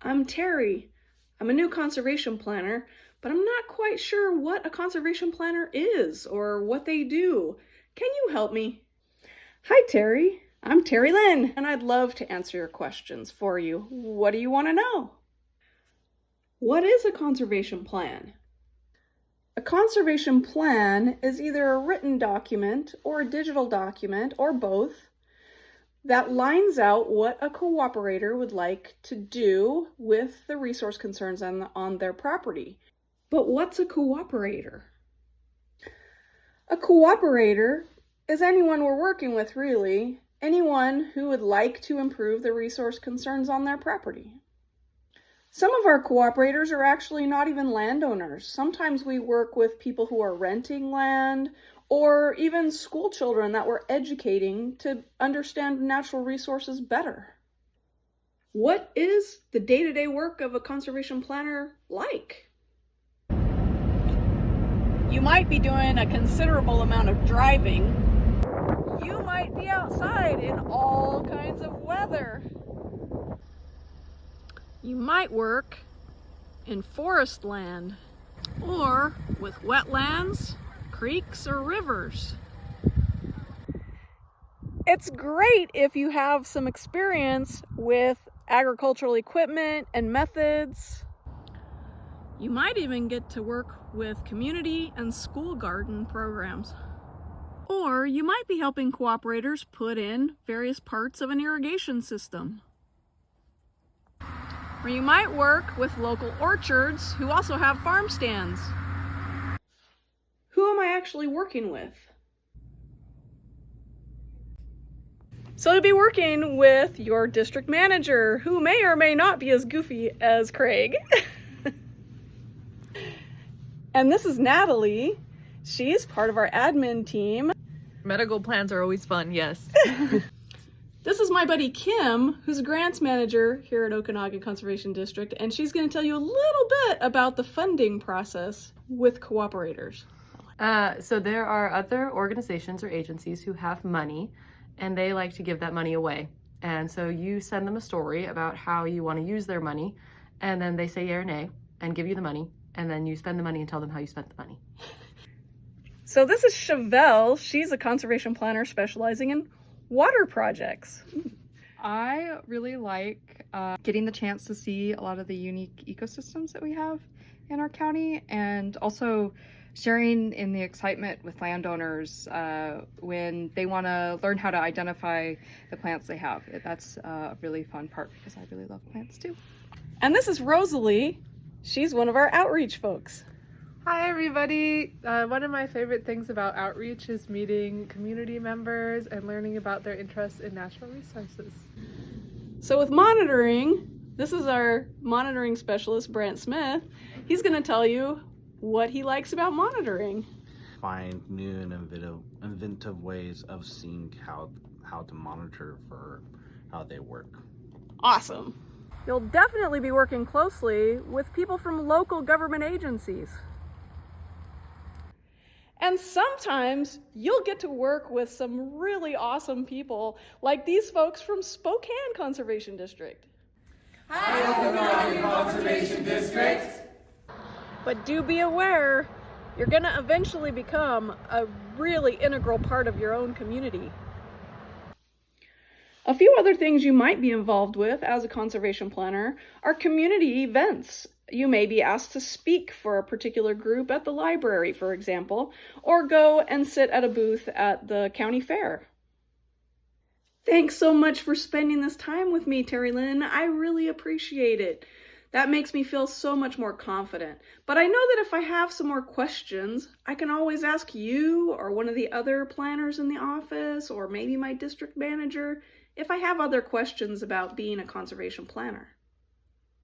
I'm Terri. I'm a new conservation planner, but I'm not quite sure what a conservation planner is or what they do. Can you help me? Hi, Terri. I'm Terri Lynn, and I'd love to answer your questions for you. What do you want to know? What is a conservation plan? A conservation plan is either a written document or a digital document, or both, that lines out what a cooperator would like to do with the resource concerns on their property. But what's a cooperator? A cooperator is anyone we're working with, really. Anyone who would like to improve the resource concerns on their property. Some of our cooperators are actually not even landowners. Sometimes we work with people who are renting land, or even school children that we're educating to understand natural resources better. What is the day-to-day work of a conservation planner like? You might be doing a considerable amount of driving. You might be outside in all kinds of weather. You might work in forest land or with wetlands, creeks, or rivers. It's great if you have some experience with agricultural equipment and methods. You might even get to work with community and school garden programs. Or you might be helping cooperators put in various parts of an irrigation system. Or you might work with local orchards who also have farm stands. Who am I actually working with? So you'll be working with your district manager, who may or may not be as goofy as Craig. And this is Natalie. She's part of our admin team. Medical plans are always fun, yes. This is my buddy Kim, who's a grants manager here at Okanogan Conservation District, and she's going to tell you a little bit about the funding process with cooperators. So there are other organizations or agencies who have money, and they like to give that money away. And so you send them a story about how you want to use their money, and then they say yay or nay and give you the money, and then you spend the money and tell them how you spent the money. So this is Chevelle. She's a conservation planner specializing in water projects. I really like getting the chance to see a lot of the unique ecosystems that we have in our county, and also sharing in the excitement with landowners when they want to learn how to identify the plants they have. That's a really fun part because I really love plants too. And this is Rosalie. She's one of our outreach folks. Hi everybody! One of my favorite things about outreach is meeting community members and learning about their interests in natural resources. So with monitoring, this is our monitoring specialist, Brant Smith. He's going to tell you what he likes about monitoring. Find new and inventive ways of seeing how to monitor for how they work. Awesome. You'll definitely be working closely with people from local government agencies. And sometimes you'll get to work with some really awesome people like these folks from Okanogan Conservation District. Hi, Okanogan Conservation District! But do be aware, you're going to eventually become a really integral part of your own community. A few other things you might be involved with as a conservation planner are community events. You may be asked to speak for a particular group at the library, for example, or go and sit at a booth at the county fair. Thanks so much for spending this time with me, Terri Lynn. I really appreciate it. That makes me feel so much more confident. But I know that if I have some more questions, I can always ask you or one of the other planners in the office, or maybe my district manager, if I have other questions about being a conservation planner.